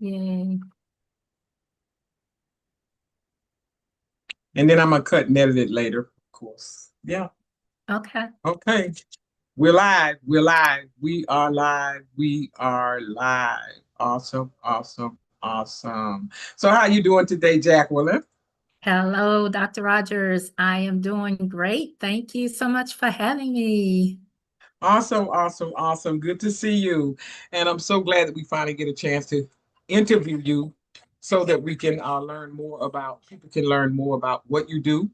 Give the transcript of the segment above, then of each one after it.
Yay. And then I'm gonna cut and edit it later, of course. Yeah. Okay. Okay. We're live. We're live. We are live. We are live. Awesome. Awesome. Awesome. So how you doing today, Jacqueline? Hello, Dr. Rogers. I am doing great. Thank you so much for having me. Awesome. Awesome. Awesome. Good to see you. And I'm so glad that we finally get a chance to interview you so that we can learn more about, people can learn more about what you do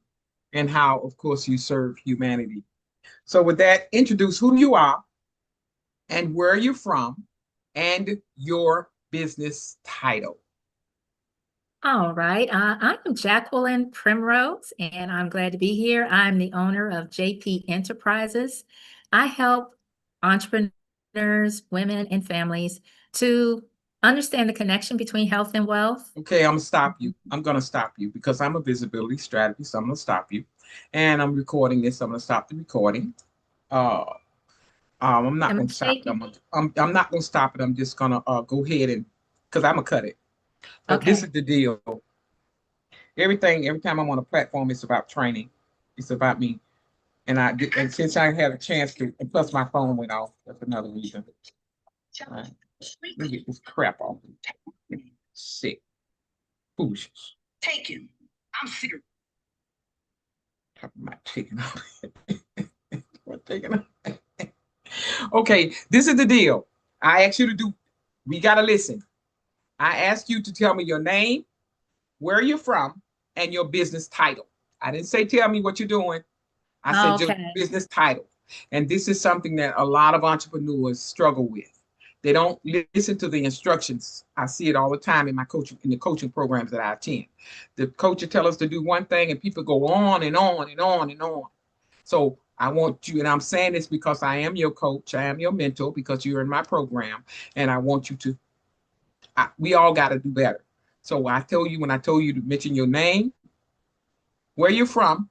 and how, of course, you serve humanity. So with that, introduce who you are and where you're from and your business title. All right. I am Jacqueline Primrose, and I'm glad to be here. I'm the owner of JP Enterprises. I help entrepreneurs, women, and families to understand the connection between health and wealth. Okay, I'm gonna stop you. I'm gonna stop you because I'm a visibility strategist. So I'm gonna stop you, and I'm recording this. I'm gonna stop the recording. Uh, I'm not Am I gonna stop it. shaking? I'm not gonna stop it. I'm just gonna go ahead and because I'm gonna cut it. But this Okay. is the deal. Every time I'm on a platform, it's about training. It's about me. And since I had a chance to, and plus my phone went off. That's another reason. All right. Let me get this crap off. Sick. Foolishness. Take it. I'm serious. Talking about taking off. What taking off? Okay, this is the deal. I asked you to do, we gotta listen. I asked you to tell me your name, where you're from, and your business title. I didn't say tell me what you're doing. I said your Okay. business title. And this is something that a lot of entrepreneurs struggle with. They don't listen to the instructions. I see it all the time in my coaching, in the coaching programs that I attend. The coach will tell us to do one thing and people go on and on and on and on. So I want you, and I'm saying this because I am your coach, I am your mentor because you're in my program, and I want you to, we all got to do better. So I told you, when I told you to mention your name, where you're from,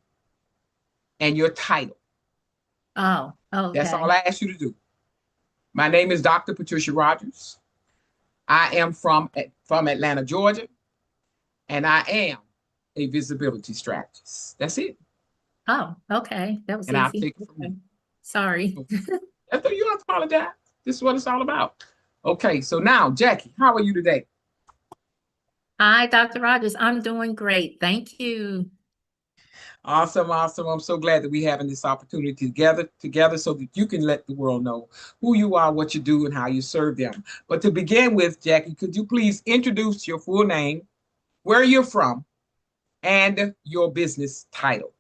and your title. Oh, That's all okay. I asked you to do. My name is Dr. Patricia Rogers. I am from Atlanta, Georgia, and I am a visibility strategist. That's it. Oh, okay. That was And I'll easy. take it from Okay. you. Sorry. After you don't apologize. This is what it's all about. Okay, so now, Jackie, how are you today? Hi, Dr. Rogers. I'm doing great. Thank you. Awesome, awesome. I'm so glad that we're having this opportunity together so that you can let the world know who you are, what you do, and how you serve them. But to begin with, Jackie, could you please introduce your full name, where you're from, and your business title?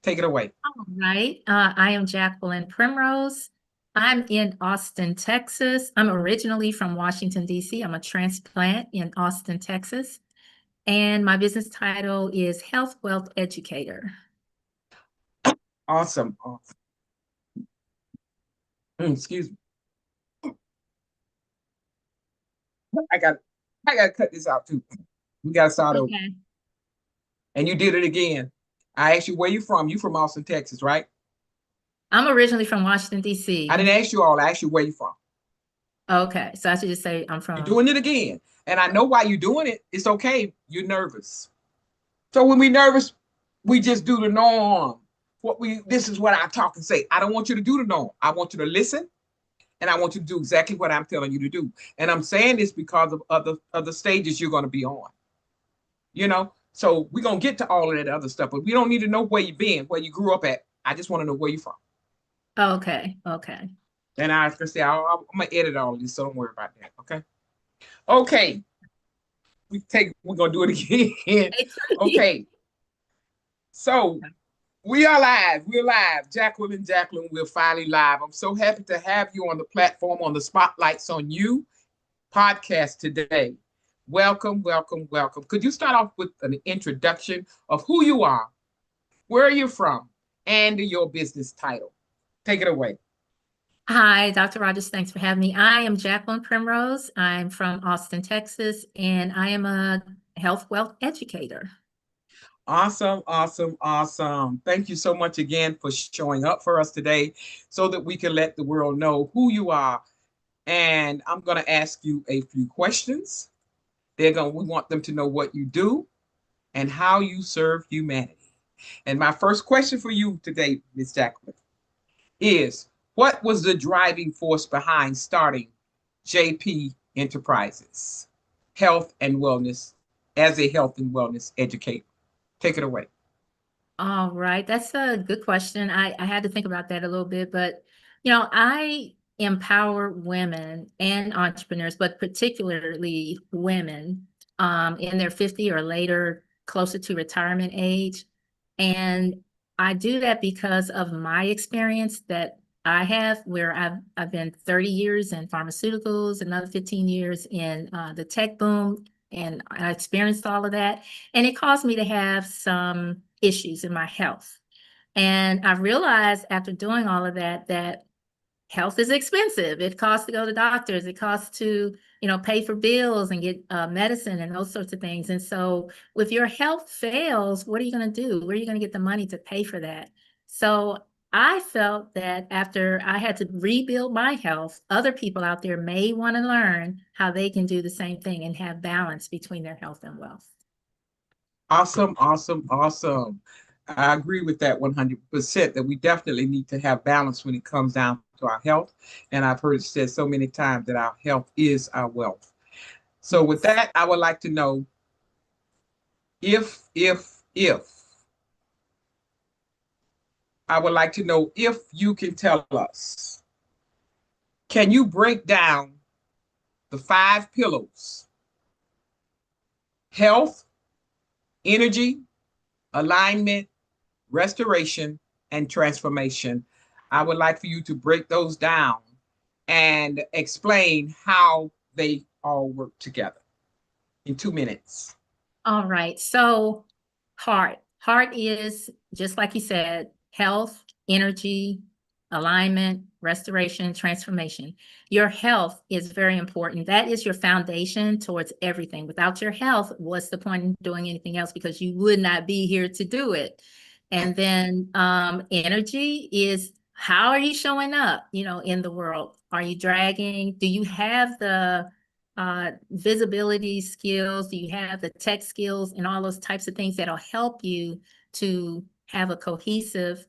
Take it away. All right. I am Jacqueline Primrose. I'm in Austin, Texas. I'm originally from Washington, D.C. I'm a transplant in Austin, Texas. And my business title is Health Wealth Educator. Awesome. Awesome. Excuse me. I got I got to cut this out too. We got to start over. Okay. And you did it again. I asked you where you from. You from Austin, Texas, right? I'm originally from Washington, I D.C. didn't ask you all. I asked you where you from. Okay. So I should just say I'm You're from. doing it again. And I know why you're doing it. It's okay. You're nervous. So when we nervous, we just do the norm. This is what I talk and say. I don't want you to do the norm. I want you to listen and I want you to do exactly what I'm telling you to do. And I'm saying this because of other stages you're going to be on. You know, so we're gonna get to all of that other stuff, but we don't need to know where you've been, where you grew up at. I just want to know where you're from. Okay. Okay. And I was gonna say I'm gonna edit all of this, so don't worry about that. Okay. Okay. We're gonna do it again. Okay. So we are live. We're live. Jacqueline, we're finally live. I'm so happy to have you on the platform on the Spotlights on You podcast today. Welcome, welcome, welcome. Could you start off with an introduction of who you are, where you're from, and your business title? Take it away. Hi, Dr. Rogers. Thanks for having me. I am Jacqueline Primrose. I'm from Austin, Texas, and I am a health wealth educator. Awesome, awesome, awesome. Thank you so much again for showing up for us today so that we can let the world know who you are. And I'm going to ask you a few questions. We want them to know what you do and how you serve humanity. And my first question for you today, Ms. Jacqueline, is what was the driving force behind starting JP Enterprises, health and wellness, as a health and wellness educator? Take it away. All right, that's a good question. I had to think about that a little bit, but I empower women and entrepreneurs, but particularly women in their 50 or later, closer to retirement age. And I do that because of my experience that I have, where I've been 30 years in pharmaceuticals, another 15 years in the tech boom, and I experienced all of that. And it caused me to have some issues in my health. And I realized after doing all of that, that health is expensive. It costs to go to doctors. It costs to, pay for bills and get medicine and those sorts of things. And so if your health fails, what are you going to do? Where are you going to get the money to pay for that? So I felt that after I had to rebuild my health, other people out there may want to learn how they can do the same thing and have balance between their health and wealth. Awesome, awesome, awesome. I agree with that 100% that we definitely need to have balance when it comes down to our health. And I've heard it said so many times that our health is our wealth. So with that, I would like to know if I would like to know if you can tell us, can you break down the 5 pillars: health, energy, alignment, restoration, and transformation? I would like for you to break those down and explain how they all work together in 2 minutes. All right. So heart. Heart is, just like you said, health, energy, alignment, restoration, transformation. Your health is very important. That is your foundation towards everything. Without your health, what's the point in doing anything else? Because you would not be here to do it. And then energy is, how are you showing up, in the world? Are you dragging? Do you have the visibility skills? Do you have the tech skills and all those types of things that'll help you to have a cohesive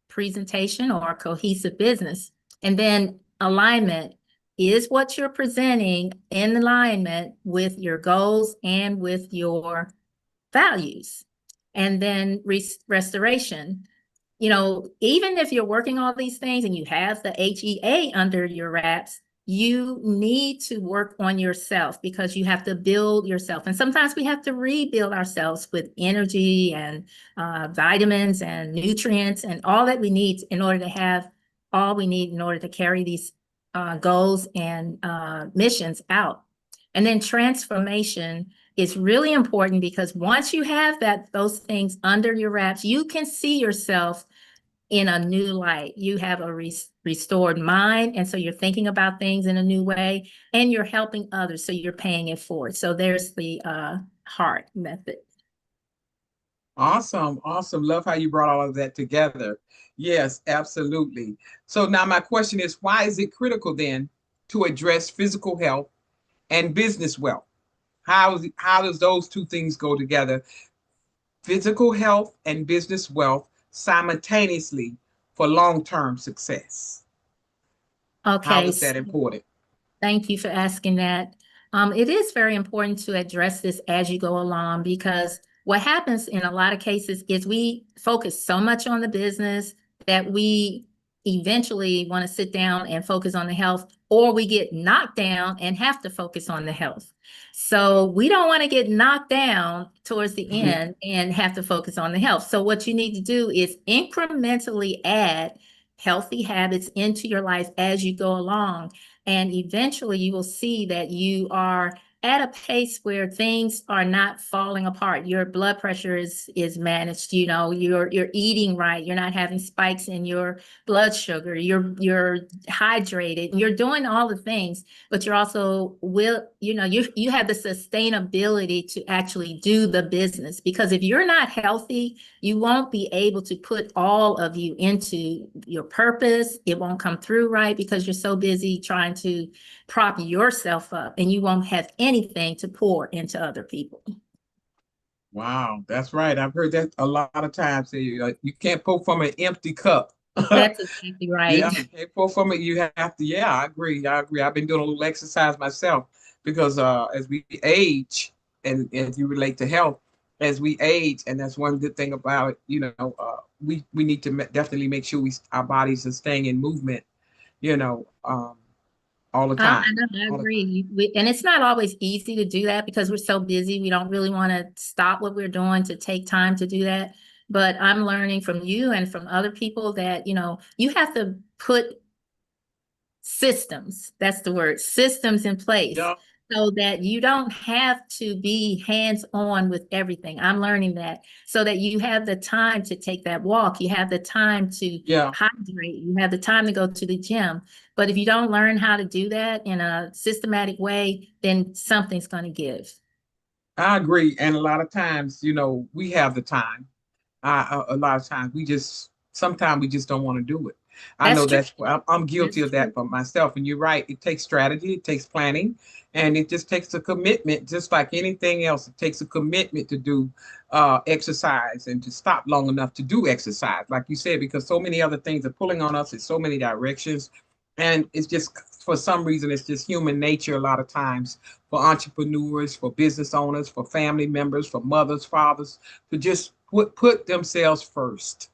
presentation or a cohesive business? And then alignment is what you're presenting in alignment with your goals and with your values. And then restoration, even if you're working all these things and you have the HEA under your wraps, you need to work on yourself because you have to build yourself. And sometimes we have to rebuild ourselves with energy and vitamins and nutrients and all that we need in order to have all we need in order to carry these goals and missions out. And then transformation is really important because once you have those things under your wraps, you can see yourself in a new light. You have a restored mind, and so you're thinking about things in a new way, and you're helping others, so you're paying it forward. So there's the heart method. Awesome, awesome. Love how you brought all of that together. Yes, absolutely. So now my question is, why is it critical then to address physical health and business wealth? How does those two things go together? Physical health and business wealth simultaneously for long-term success. How Okay, is that important? thank you for asking that. It is very important to address this as you go along because what happens in a lot of cases is we focus so much on the business that we eventually want to sit down and focus on the health, or we get knocked down and have to focus on the health. So we don't want to get knocked down towards the end and have to focus on the health. So what you need to do is incrementally add healthy habits into your life as you go along. And eventually you will see that you are at a pace where things are not falling apart. Your blood pressure is managed, you're eating right, you're not having spikes in your blood sugar, you're hydrated, you're doing all the things, but you're also you have the sustainability to actually do the business. Because if you're not healthy, you won't be able to put all of you into your purpose. It won't come through right because you're so busy trying to prop yourself up, and you won't have any anything to pour into other people. Wow, that's right. I've heard that a lot of times. You can't pour from an empty cup. That's exactly right. Yeah, you can't pour from it. You have to. Yeah, I agree. I agree. I've been doing a little exercise myself because as we age, and as you relate to health, as we age, and that's one good thing about it. We need to definitely make sure our bodies are staying in movement. You know, all the I time, know, I all the time. agree. And it's not always easy to do that because we're so busy. We don't really want to stop what we're doing to take time to do that. But I'm learning from you and from other people that, you have to put systems, that's the word, systems in place Yeah, so that you don't have to be hands-on with everything. I'm learning that so that you have the time to take that walk, you have the time to yeah. hydrate, you have the time to go to the gym. But if you don't learn how to do that in a systematic way, then something's going to give. I agree. And a lot of times, we have the time. A lot of times sometimes we just don't want to do it. I know That's true. I'm guilty That's of that true. for myself. And you're right. It takes strategy, it takes planning, and it just takes a commitment, just like anything else. It takes a commitment to do exercise and to stop long enough to do exercise, like you said, because so many other things are pulling on us in so many directions. And it's just, for some reason, it's just human nature a lot of times for entrepreneurs, for business owners, for family members, for mothers, fathers, to just put themselves first.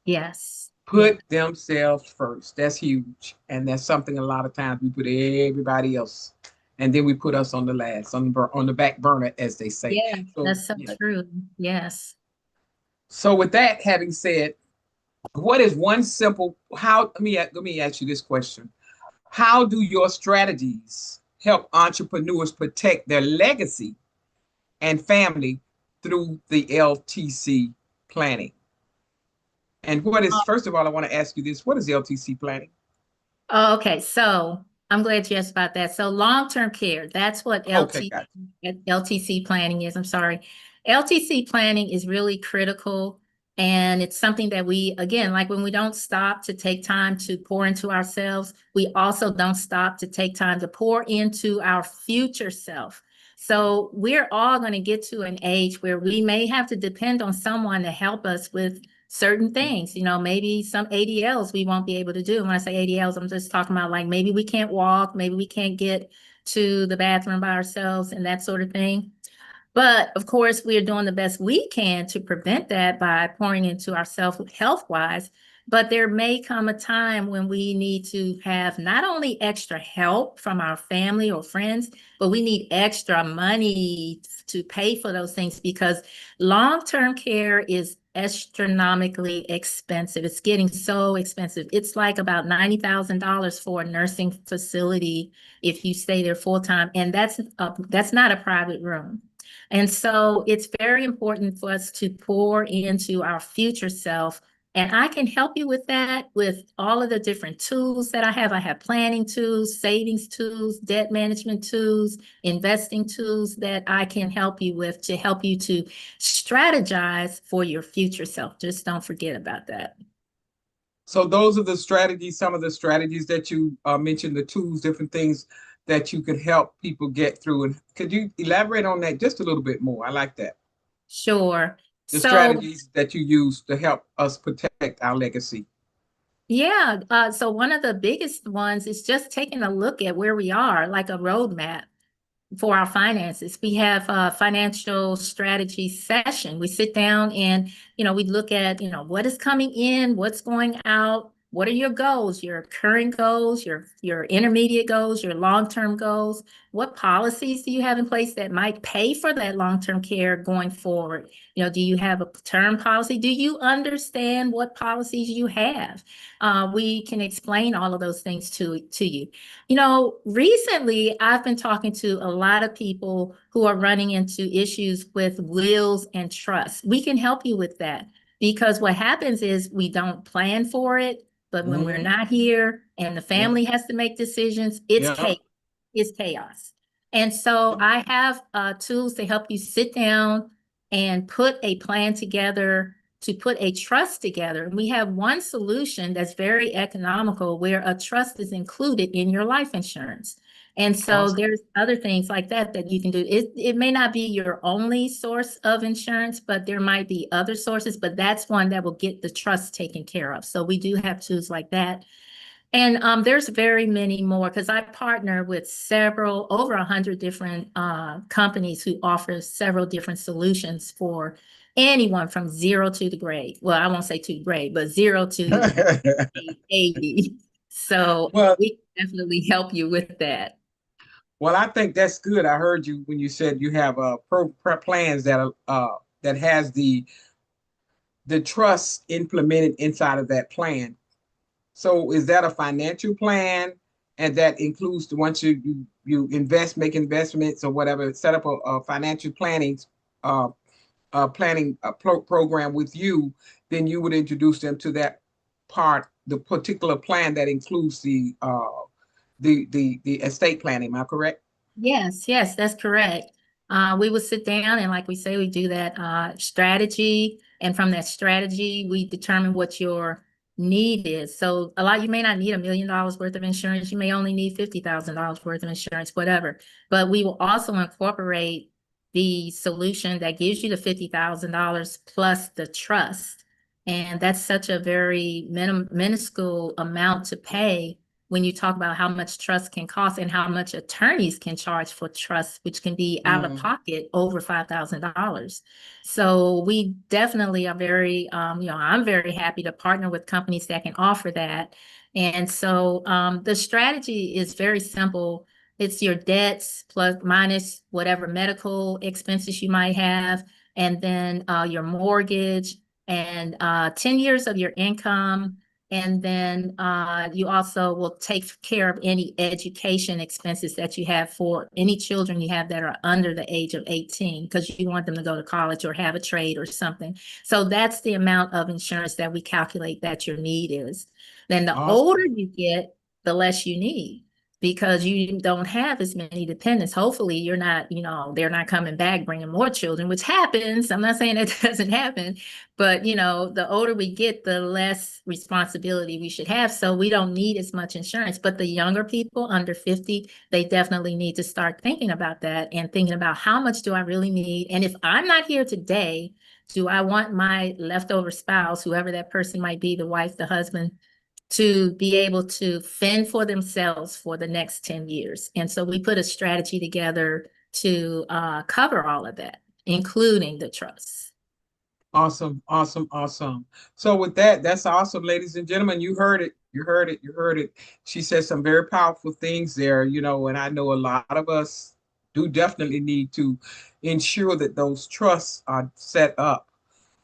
Yes. Yeah. Put themselves first. That's huge. And that's something a lot of times we put everybody else. And then we put us on the last, on the back burner, as they say. Yeah, So that's so yeah. true. Yes. So with that having said, what is one simple how let me ask you this question. How do your strategies help entrepreneurs protect their legacy and family through the LTC planning? And first of all, I want to ask you this. What is LTC planning? Oh, okay, so I'm glad you asked about that. So long-term care, that's what Okay, got LTC planning is. I'm sorry. LTC planning is really critical. And it's something that we, again, like when we don't stop to take time to pour into ourselves, we also don't stop to take time to pour into our future self. So we're all going to get to an age where we may have to depend on someone to help us with certain you. things, maybe some ADLs we won't be able to do. And when I say ADLs, I'm just talking about like maybe we can't walk, maybe we can't get to the bathroom by ourselves and that sort of thing. But of course, we are doing the best we can to prevent that by pouring into ourselves health wise. But there may come a time when we need to have not only extra help from our family or friends, but we need extra money to pay for those things because long-term care is astronomically expensive. It's getting so expensive. It's like about $90,000 for a nursing facility if you stay there full time, and that's not a private room. And so it's very important for us to pour into our future self. And I can help you with that with all of the different tools that I have. I have planning tools, savings tools, debt management tools, investing tools that I can help you with to help you to strategize for your future self. Just don't forget about that. So those are the strategies, some of the strategies that you mentioned, the tools, different things that you could help people get through. And could you elaborate on that just a little bit more? I like that. Sure. The So strategies that you use to help us protect our legacy. yeah, so one of the biggest ones is just taking a look at where we are, like a roadmap for our finances. We have a financial strategy session. We sit down and, we look at, what is coming in, what's going out, what are your goals, your current goals, your intermediate goals, your long-term goals, what policies do you have in place that might pay for that long-term care going forward? Do you have a term policy? Do you understand what policies you have? We can explain all of those things to you. Recently I've been talking to a lot of people who are running into issues with wills and trusts. We can help you with that because what happens is we don't plan for it, but when we're Mhm. not here and the Yeah, family has to make decisions, it's yeah. chaos. It's chaos. And so I have tools to help you sit down and put a plan together to put a trust together. And we have one solution that's very economical where a trust is included in your life insurance. And so Awesome. there's other things like that that you can do. It may not be your only source of insurance, but there might be other sources, but that's one that will get the trust taken care of. So we do have tools like that. And there's very many more because I partner with several, over 100 different companies who offer several different solutions for anyone from zero to the grade. Well, I won't say to the grade, but zero to the 80. So Well, we can definitely help you with that. well, I think that's good. I heard you when you said you have plans that that has the trust implemented inside of that plan. So is that a financial plan? And that includes the once you invest, make investments or whatever, set up a financial uh, planning program with you, then you would introduce them to that part, the particular plan that includes the estate planning. Am I correct? Yes, yes, that's correct. We would sit down and like we say, we do that strategy. And from that strategy, we determine what your need is. So you may not need $1 million worth of insurance. You may only need $50,000 worth of insurance, whatever. But we will also incorporate the solution that gives you the $50,000 plus the trust. And that's such a very minuscule amount to pay when you talk about how much trust can cost and how much attorneys can charge for trust, which can be out of Mm, pocket over $5,000. So we definitely are very, I'm very happy to partner with companies that can offer that. And so the strategy is very simple. It's your debts plus minus whatever medical expenses you might have, and then your mortgage and 10 years of your income, and then you also will take care of any education expenses that you have for any children you have that are under the age of 18, because you want them to go to college or have a trade or something. So that's the amount of insurance that we calculate that your need is. Then the older awesome. you get, the less you need because you don't have as many dependents. Hopefully you're not, they're not coming back bringing more children, which happens. I'm not saying it doesn't happen, but the older we get, the less responsibility we should have. So we don't need as much insurance. But the younger people under 50, they definitely need to start thinking about that and thinking about how much do I really need? And if I'm not here today, do I want my leftover spouse, whoever that person might be, the wife, the husband, to be able to fend for themselves for the next 10 years? And so we put a strategy together to cover all of that, including the trust. Awesome, awesome, awesome. So with that, that's awesome, ladies and gentlemen. You heard it. You heard it. You heard it. She said some very powerful things there, and I know a lot of us do definitely need to ensure that those trusts are set up,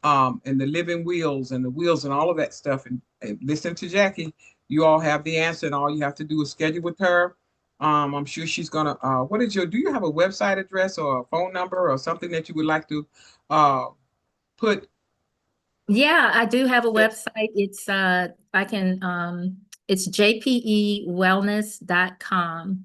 and the living wills and the wills and all of that stuff. And listen to Jackie. You all have the answer, and all you have to do is schedule with her. I'm sure she's gonna. Do you have a website address or a phone number or something that you would like to uh put? Yeah, I do have a website. It's jpewellness.com.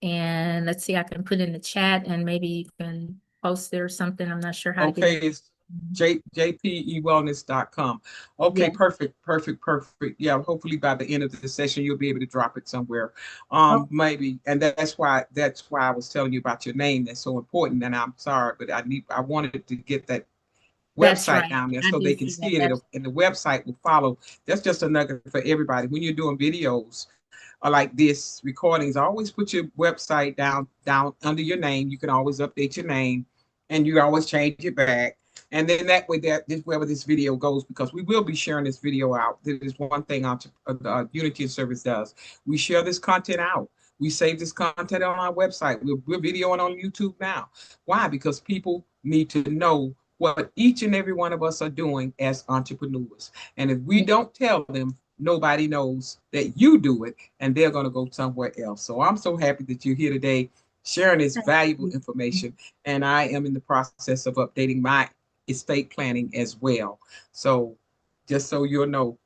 And let's see, I can put in the chat and maybe you can post there or something. I'm not sure how to get it. Okay, it's jpewellness.com. Okay, Yeah. perfect, perfect, perfect. Yeah, hopefully by the end of the session you'll be able to drop it somewhere. Oh, Maybe, and that's why I was telling you about your name. That's so important. And I'm sorry, but I wanted to get that that's website right. down there I so do they can see that. see it, and the website will follow. That's just a nugget for everybody. When you're doing videos like this, recordings, always put your website down under your name. You can always update your name, and you always change it back. And then that way, wherever this video goes, because we will be sharing this video out. This is one thing Unity and Service does. We share this content out. We save this content on our website. We're videoing on YouTube now. Why? Because people need to know what each and every one of us are doing as entrepreneurs. And if we don't tell them, nobody knows that you do it, and they're going to go somewhere else. So I'm so happy that you're here today sharing this valuable information. And I am in the process of updating my estate planning as well. So just so you'll know,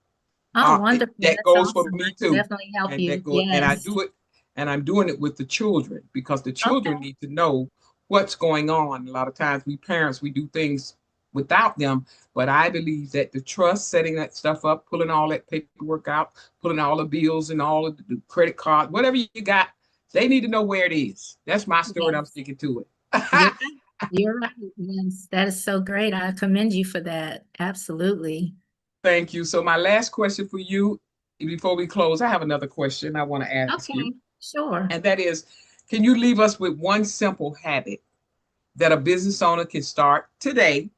Oh, wonderful. that That's goes for awesome. I me can too. definitely help And that you. go and I Yes. do it, and I'm doing it with the children because the children Okay. need to know what's going on. A lot of times we parents, we do things without them, but I believe that the trust, setting that stuff up, pulling all that paperwork out, pulling all the bills and all of the credit card, whatever you got, They need to know where it is. That's my story, and I'm Yes. sticking to You're it. right. You're right. Yes, that is so great. I commend you for that. Absolutely. Thank you. So my last question for you before we close, I have another question I want to ask you, Okay, sure. and that is, can you leave us with one simple habit that a business owner can start today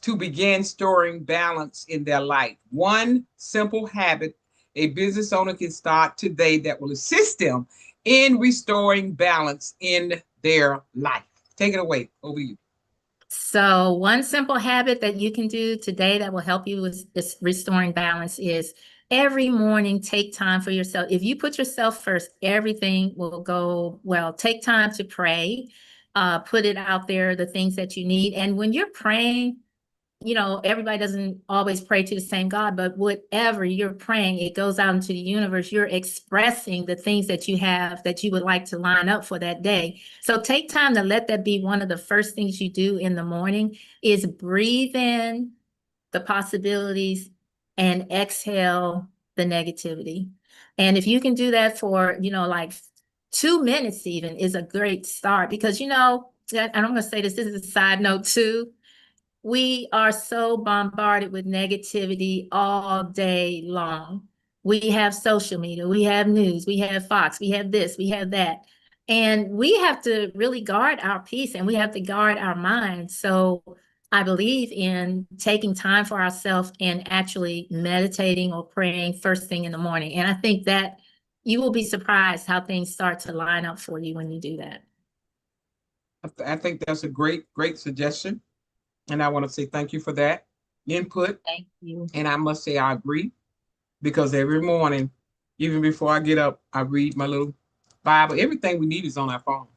to begin storing balance in their life? One simple habit a business owner can start today that will assist them in restoring balance in their life. Take it away. Over you. So, one simple habit that you can do today that will help you with restoring balance is every morning take time for yourself. If you put yourself first, everything will go well. Take time to pray, put it out there, the things that you need. And when you're praying, everybody doesn't always pray to the same God, but whatever you're praying, it goes out into the universe. You're expressing the things that you have that you would like to line up for that day. So take time to let that be one of the first things you do in the morning is breathe in the possibilities and exhale the negativity. And if you can do that for, like 2 minutes even is a great start because, and I'm going to say this is a side note too, we are so bombarded with negativity all day long. We have social media, we have news, we have Fox, we have this, we have that. And we have to really guard our peace and we have to guard our minds. So I believe in taking time for ourselves and actually meditating or praying first thing in the morning. And I think that you will be surprised how things start to line up for you when you do that. I think that's a great suggestion. And I want to say thank you for that input. Thank you. And I must say, I agree because every morning, even before I get up, I read my little Bible. Everything we need is on our phone.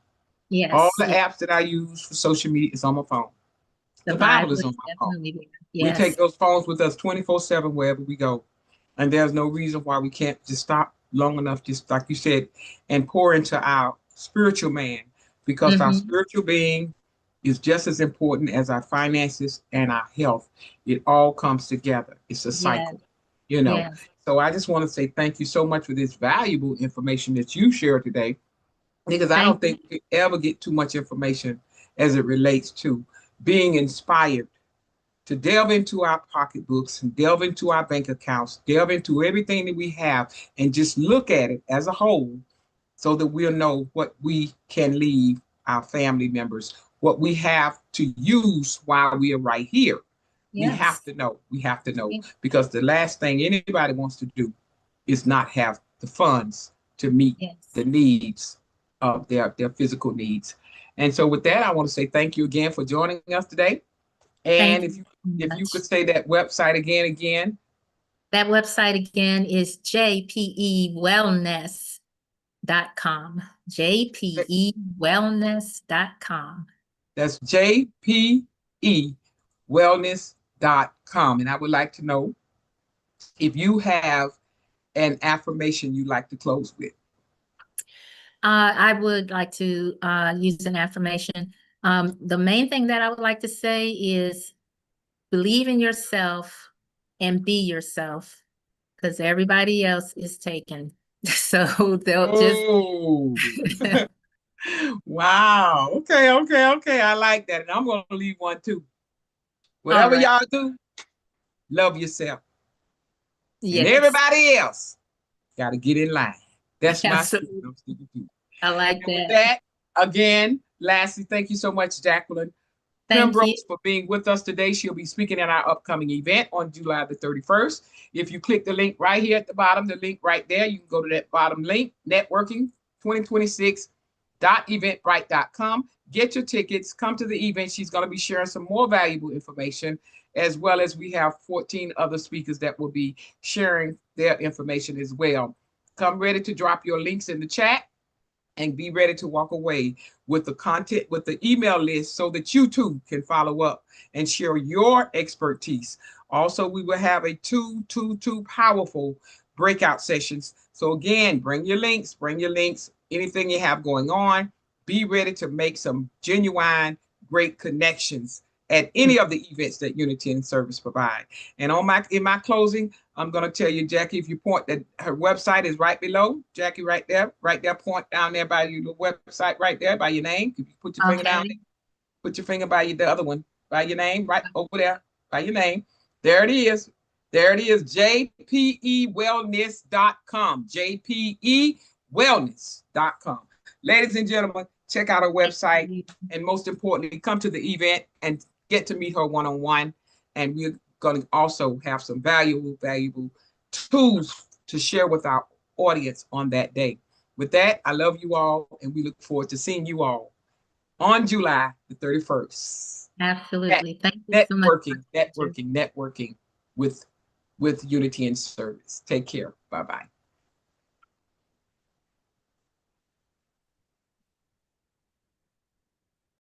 All Yes, the yes. apps that I use for social media is on my phone. The The Bible Bible is on is my phone. definitely there. We take Yes, those phones with us 24/7 wherever we go. And there's no reason why we can't just stop long enough, just like you said, and pour into our spiritual man, because our hmm, spiritual being is just as important as our finances and our health. It all comes together. It's a yes, cycle, you know. yes. So I just want to say thank you so much for this valuable information that you shared today, because I don't Thank you. think we could ever get too much information as it relates to being inspired to delve into our pocketbooks and delve into our bank accounts, delve into everything that we have, and just look at it as a whole so that we'll know what we can leave our family members, what we have to use while we are right here. We have Yes, to know. We have to know because the last thing anybody wants to do is not have the funds to meet yes. the needs of their physical needs. And so with that, I want to say thank you again for joining us today. And Thank you so if you could much. say that website again. That website again is jpewellness.com. jpewellness.com. That's JPE wellness.com. And I would like to know if you have an affirmation you'd like to close with. I would like to use an affirmation. The main thing that I would like to say is believe in yourself and be yourself because everybody else is taken. So they'll just, Oh, wow. Okay. I like that. And I'm going to leave one too. all Whatever right. y'all do, love yourself. And Yes, everybody else got to get in line. That's my spirit. absolutely. I'm sticking to. I like And with that. that, again, lastly, thank you so much, Jacqueline Thank you. Primbrose, for being with us today. She'll be speaking at our upcoming event on July the 31st. If you click the link right here at the bottom, the link right there, you can go to that bottom link, networking 2026.eventbrite.com. Get your tickets, come to the event. She's going to be sharing some more valuable information, as well as we have 14 other speakers that will be sharing their information as well. Come ready to drop your links in the chat and be ready to walk away with the content, with the email list so that you too can follow up and share your expertise. Also, we will have a two powerful breakout sessions. So again, bring your links, anything you have going on. Be ready to make some genuine, great connections at any of the events that Unity and Service provide. And in my closing, I'm going to tell you, Jackie, if you point that her website is right below, Jackie, right there, point down there by your website, right there by your name. If you put your finger down Okay. there, put your finger by the other one, by your name, right over there, by your name. There it is. There it is, jpewellness.com, jpewellness.com. Ladies and gentlemen, check out our website, and most importantly, come to the event and get to meet her one-on-one. And we're going to also have some valuable tools to share with our audience on that day. With that, I love you all, and we look forward to seeing you all on July the 31st. Absolutely. Thank you so much. Networking with Unity and Service. Take care. Bye-bye.